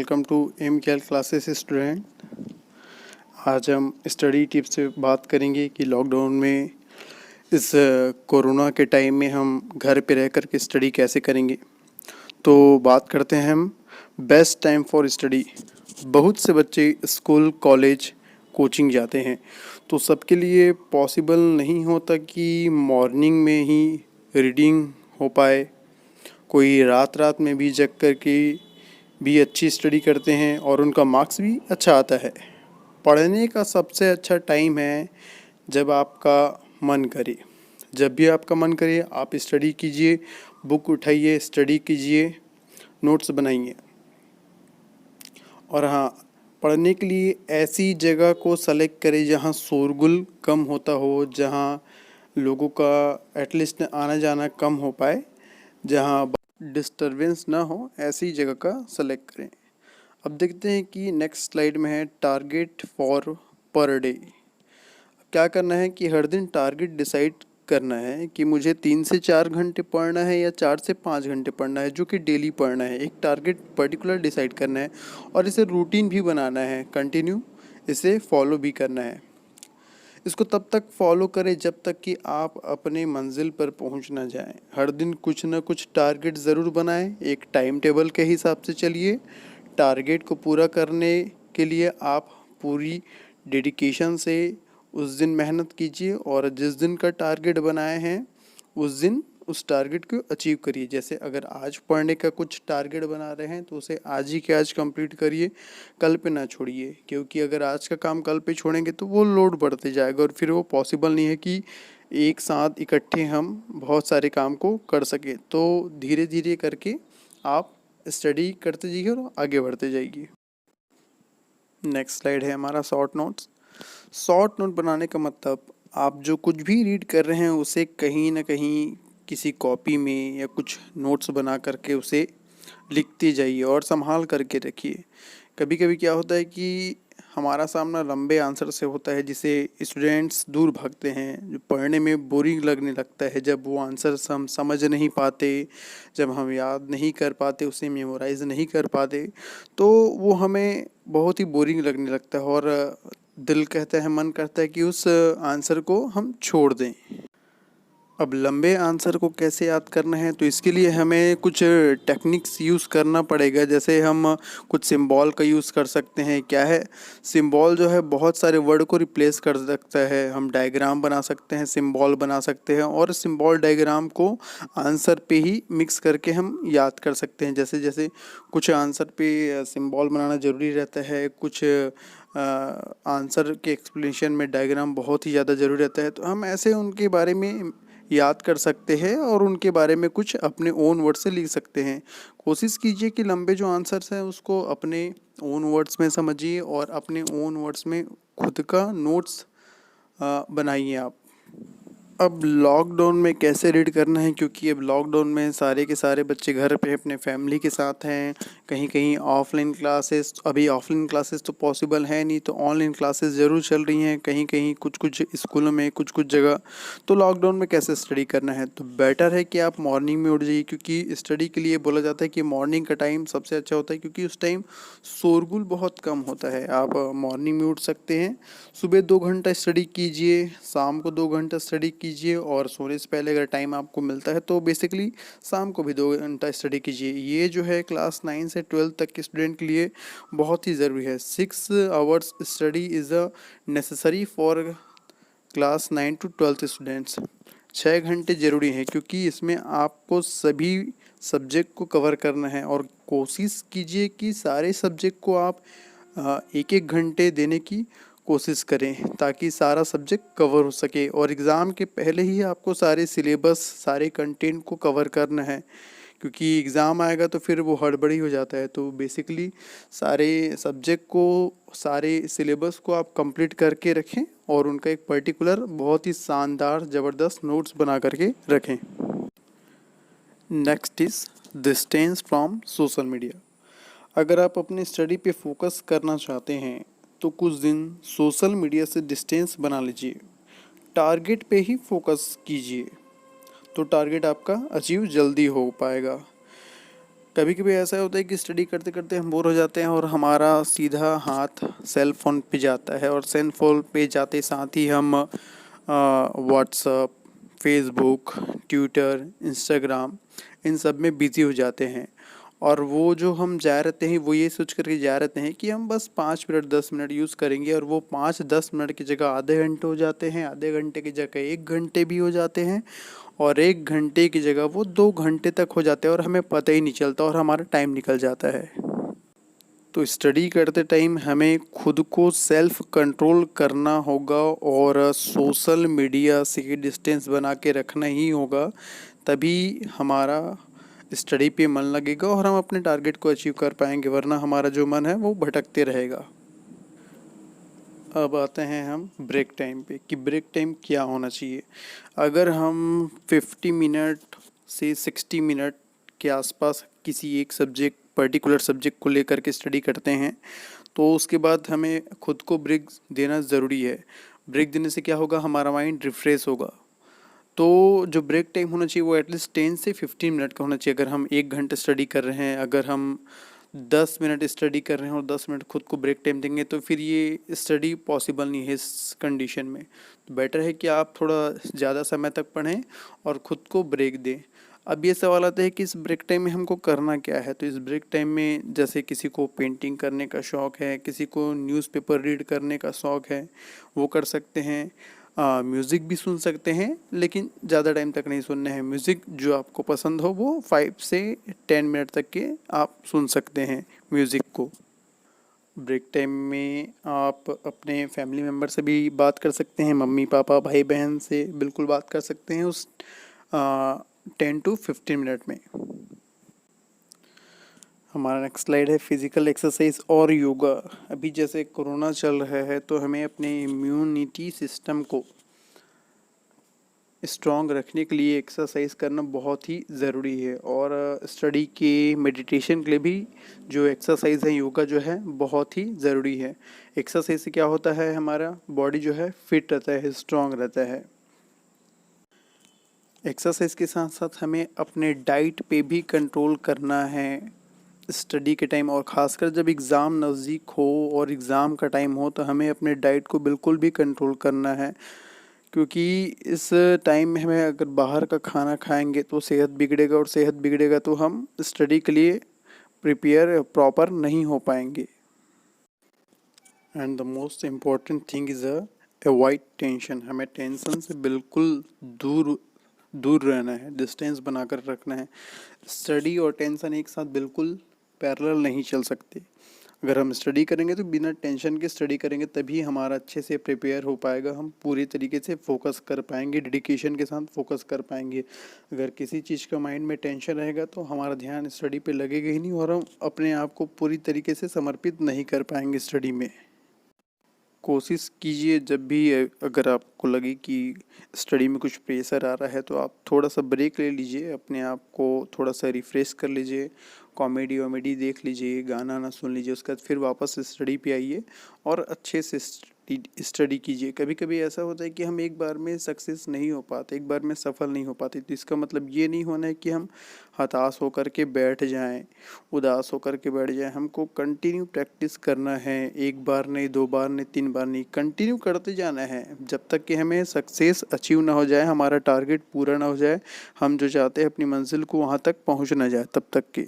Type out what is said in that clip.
Welcome to M Cal classes student. आज हम study tips से बात करेंगे कि लॉकडाउन में इस कोरोना के टाइम में हम घर पे रह कर के स्टडी कैसे करेंगे। तो बात करते हैं हम बेस्ट टाइम फॉर स्टडी। बहुत से बच्चे स्कूल कॉलेज कोचिंग जाते हैं, तो सबके लिए पॉसिबल नहीं होता कि मॉर्निंग में ही रीडिंग हो पाए। कोई रात रात में भी जग कर के भी अच्छी स्टडी करते हैं और उनका मार्क्स भी अच्छा आता है। पढ़ने का सबसे अच्छा टाइम है जब आपका मन करे। जब भी आपका मन करे आप स्टडी कीजिए, बुक उठाइए, स्टडी कीजिए, नोट्स बनाइए। और हाँ, पढ़ने के लिए ऐसी जगह को सेलेक्ट करें जहाँ शोरगुल कम होता हो, जहाँ लोगों का एटलीस्ट आना जाना कम हो पाए, जहाँ डिस्टरबेंस ना हो, ऐसी जगह का सेलेक्ट करें। अब देखते हैं कि नेक्स्ट स्लाइड में है टारगेट फॉर पर डे। क्या करना है कि हर दिन टारगेट डिसाइड करना है कि मुझे 3 से 4 घंटे पढ़ना है या 4 से 5 घंटे पढ़ना है, जो कि डेली पढ़ना है। एक टारगेट पर्टिकुलर डिसाइड करना है और इसे रूटीन भी बनाना है, कंटिन्यू इसे फॉलो भी करना है। इसको तब तक फॉलो करें जब तक कि आप अपने मंजिल पर पहुंच ना जाएं। हर दिन कुछ ना कुछ टारगेट ज़रूर बनाएं, एक टाइम टेबल के हिसाब से चलिए। टारगेट को पूरा करने के लिए आप पूरी डेडिकेशन से उस दिन मेहनत कीजिए और जिस दिन का टारगेट बनाए हैं उस दिन उस टारगेट को अचीव करिए। जैसे अगर आज पढ़ने का कुछ टारगेट बना रहे हैं तो उसे आज ही के आज कंप्लीट करिए, कल पे ना छोड़िए, क्योंकि अगर आज का काम कल पे छोड़ेंगे तो वो लोड बढ़ते जाएगा और फिर वो पॉसिबल नहीं है कि एक साथ इकट्ठे हम बहुत सारे काम को कर सकें। तो धीरे धीरे करके आप स्टडी करते जाइए और आगे बढ़ते जाइए। नेक्स्ट स्लाइड है हमारा शॉर्ट नोट्स। शॉर्ट नोट बनाने का मतलब आप जो कुछ भी रीड कर रहे हैं उसे कहीं ना कहीं किसी कॉपी में या कुछ नोट्स बना करके उसे लिखते जाइए और संभाल करके रखिए। कभी कभी क्या होता है कि हमारा सामना लंबे आंसर से होता है जिसे स्टूडेंट्स दूर भागते हैं, जो पढ़ने में बोरिंग लगने लगता है जब वो आंसर हम समझ नहीं पाते, जब हम याद नहीं कर पाते, उसे मेमोराइज नहीं कर पाते, तो वो हमें बहुत ही बोरिंग लगने लगता है और दिल कहता है, मन करता है कि उस आंसर को हम छोड़ दें। अब लंबे आंसर को कैसे याद करना है, तो इसके लिए हमें कुछ टेक्निक्स यूज़ करना पड़ेगा। जैसे हम कुछ सिंबल का यूज़ कर सकते हैं। क्या है, सिंबल जो है बहुत सारे वर्ड को रिप्लेस कर सकता है। हम डायग्राम बना सकते हैं, सिंबल बना सकते हैं और सिंबल डायग्राम को आंसर पे ही मिक्स करके हम याद कर सकते हैं। जैसे जैसे कुछ आंसर पे सिंबल बनाना ज़रूरी रहता है, कुछ आंसर के एक्सप्लेनेशन में डायग्राम बहुत ही ज़्यादा ज़रूरी रहता है, तो हम ऐसे उनके बारे में याद कर सकते हैं और उनके बारे में कुछ अपने ओन वर्ड से लिख सकते हैं। कोशिश कीजिए कि लंबे जो आंसर्स हैं उसको अपने ओन वर्ड्स में समझिए और अपने ओन वर्ड्स में खुद का नोट्स बनाइए आप। अब लॉकडाउन में कैसे रीड करना है, क्योंकि अब लॉकडाउन में सारे के सारे बच्चे घर पे अपने फैमिली के साथ हैं। कहीं कहीं ऑफलाइन क्लासेस, अभी ऑफलाइन क्लासेस तो पॉसिबल है नहीं, तो ऑनलाइन क्लासेस ज़रूर चल रही हैं कहीं कहीं कुछ कुछ स्कूलों में, कुछ कुछ जगह। तो लॉकडाउन में कैसे स्टडी करना है, तो बेटर है कि आप मॉर्निंग में उठ जाइए, क्योंकि स्टडी के लिए बोला जाता है कि मॉर्निंग का टाइम सबसे अच्छा होता है, क्योंकि उस टाइम शोरगुल बहुत कम होता है। आप मॉर्निंग में उठ सकते हैं, सुबह 2 घंटा स्टडी कीजिए, शाम को 2 घंटा स्टडी कीजिए और सोने से पहले अगर टाइम आपको मिलता है तो बेसिकली शाम को भी 2 घंटा स्टडी कीजिए। ये जो है क्लास 9 से 12 तक के स्टूडेंट के लिए बहुत ही ज़रूरी है। 6 hours study is a necessary for class 9 to 12 students. 6 घंटे ज़रूरी हैं, क्योंकि इसमें आपको सभी सब्जेक्ट को कवर करना है और कोशिश कीजिए कि सारे सब्जेक्ट को आप एक एक घंटे देने की कोशिश करें, ताकि सारा सब्जेक्ट कवर हो सके। और एग्ज़ाम के पहले ही आपको सारे सिलेबस, सारे कंटेंट को कवर करना है, क्योंकि एग्ज़ाम आएगा तो फिर वो हड़बड़ी हो जाता है। तो बेसिकली सारे सब्जेक्ट को, सारे सिलेबस को आप कंप्लीट करके रखें और उनका एक पर्टिकुलर बहुत ही शानदार ज़बरदस्त नोट्स बना करके रखें। Next is distance from social media. अगर आप अपनी स्टडी पे फोकस करना चाहते हैं तो कुछ दिन सोशल मीडिया से डिस्टेंस बना लीजिए, टारगेट पे ही फोकस कीजिए, तो टारगेट आपका अचीव जल्दी हो पाएगा। कभी कभी ऐसा होता है कि स्टडी करते करते हम बोर हो जाते हैं और हमारा सीधा हाथ सेल फ़ोन पे जाता है, और सेल फ़ोन पे जाते साथ ही हम व्हाट्सअप, फेसबुक, ट्विटर, इंस्टाग्राम इन सब में बिज़ी हो जाते हैं। और वो जो हम जा रहते हैं वो ये सोच कर के जा रहते हैं कि हम बस 5 मिनट 10 मिनट यूज़ करेंगे, और वो 5-10 मिनट की जगह आधे घंटे हो जाते हैं, आधे घंटे की जगह 1 घंटे भी हो जाते हैं, और 1 घंटे की जगह वो 2 घंटे तक हो जाते हैं और हमें पता ही नहीं चलता और हमारा टाइम निकल जाता है। तो स्टडी करते टाइम हमें खुद को सेल्फ कंट्रोल करना होगा और सोशल मीडिया से डिस्टेंस बना के रखना ही होगा, तभी हमारा स्टडी पे मन लगेगा और हम अपने टारगेट को अचीव कर पाएंगे, वरना हमारा जो मन है वो भटकते रहेगा। अब आते हैं हम ब्रेक टाइम पे कि ब्रेक टाइम क्या होना चाहिए। अगर हम 50 मिनट से 60 मिनट के आसपास किसी एक सब्जेक्ट पर्टिकुलर सब्जेक्ट को लेकर के स्टडी करते हैं, तो उसके बाद हमें खुद को ब्रेक देना ज़रूरी है। ब्रेक देने से क्या होगा, हमारा माइंड रिफ्रेश होगा। तो जो ब्रेक टाइम होना चाहिए वो एटलीस्ट 10 से 15 मिनट का होना चाहिए। अगर हम 1 घंटा स्टडी कर रहे हैं, अगर हम 10 मिनट स्टडी कर रहे हैं और 10 मिनट खुद को ब्रेक टाइम देंगे, तो फिर ये स्टडी पॉसिबल नहीं है इस कंडीशन में। तो बेटर है कि आप थोड़ा ज़्यादा समय तक पढ़ें और ख़ुद को ब्रेक दें। अब ये सवाल आता है कि इस ब्रेक टाइम में हमको करना क्या है। तो इस ब्रेक टाइम में जैसे किसी को पेंटिंग करने का शौक़ है, किसी को न्यूज़पेपर रीड करने का शौक़ है, वो कर सकते हैं। म्यूज़िक भी सुन सकते हैं, लेकिन ज़्यादा टाइम तक नहीं सुनना है। म्यूज़िक जो आपको पसंद हो वो 5 से 10 मिनट तक के आप सुन सकते हैं म्यूज़िक को। ब्रेक टाइम में आप अपने फैमिली मेम्बर से भी बात कर सकते हैं, मम्मी पापा भाई बहन से बिल्कुल बात कर सकते हैं उस 10 to 15 मिनट में। हमारा नेक्स्ट स्लाइड है फिज़िकल एक्सरसाइज और योगा। अभी जैसे कोरोना चल रहा है तो हमें अपने इम्यूनिटी सिस्टम को स्ट्रॉन्ग रखने के लिए एक्सरसाइज करना बहुत ही ज़रूरी है, और स्टडी के मेडिटेशन के लिए भी जो एक्सरसाइज है, योगा जो है बहुत ही ज़रूरी है। एक्सरसाइज से क्या होता है, हमारा बॉडी जो है फिट रहता है, स्ट्रॉन्ग रहता है। एक्सरसाइज के साथ साथ हमें अपने डाइट पे भी कंट्रोल करना है स्टडी के टाइम, और ख़ासकर जब एग्ज़ाम नज़दीक हो और एग्ज़ाम का टाइम हो तो हमें अपने डाइट को बिल्कुल भी कंट्रोल करना है। क्योंकि इस टाइम में हमें अगर बाहर का खाना खाएंगे तो सेहत बिगड़ेगा, और सेहत बिगड़ेगा तो हम स्टडी के लिए प्रिपेयर प्रॉपर नहीं हो पाएंगे। And the most important thing is avoid tension. हमें टेंशन से बिल्कुल दूर रहना है, डिस्टेंस बनाकर रखना है। स्टडी और टेंशन एक साथ बिल्कुल पैरेलल नहीं चल सकते। अगर हम स्टडी करेंगे तो बिना टेंशन के स्टडी करेंगे, तभी हमारा अच्छे से प्रिपेयर हो पाएगा, हम पूरी तरीके से फोकस कर पाएंगे, डेडिकेशन के साथ फोकस कर पाएंगे। अगर किसी चीज़ का माइंड में टेंशन रहेगा तो हमारा ध्यान स्टडी पे लगेगा ही नहीं, और हम अपने आप को पूरी तरीके से समर्पित नहीं कर पाएंगे स्टडी में। कोशिश कीजिए जब भी अगर आपको लगे कि स्टडी में कुछ प्रेशर आ रहा है तो आप थोड़ा सा ब्रेक ले लीजिए, अपने आप को थोड़ा सा रिफ़्रेश कर लीजिए, कॉमेडी वॉमेडी देख लीजिए, गाना ना सुन लीजिए, उसके बाद फिर वापस स्टडी पे आइए और अच्छे से स्टडी कीजिए। कभी कभी ऐसा होता है कि हम एक बार में सक्सेस नहीं हो पाते, एक बार में सफल नहीं हो पाते, तो इसका मतलब ये नहीं होना है कि हम हताश होकर के बैठ जाएं, उदास होकर के बैठ जाएं। हमको कंटिन्यू प्रैक्टिस करना है, एक बार नहीं, 2 बार नहीं, 3 बार नहीं, कंटिन्यू करते जाना है जब तक कि हमें सक्सेस अचीव ना हो जाए, हमारा टारगेट पूरा ना हो जाए, हम जो चाहते हैं अपनी मंजिल को वहाँ तक पहुँच ना जाए तब तक के।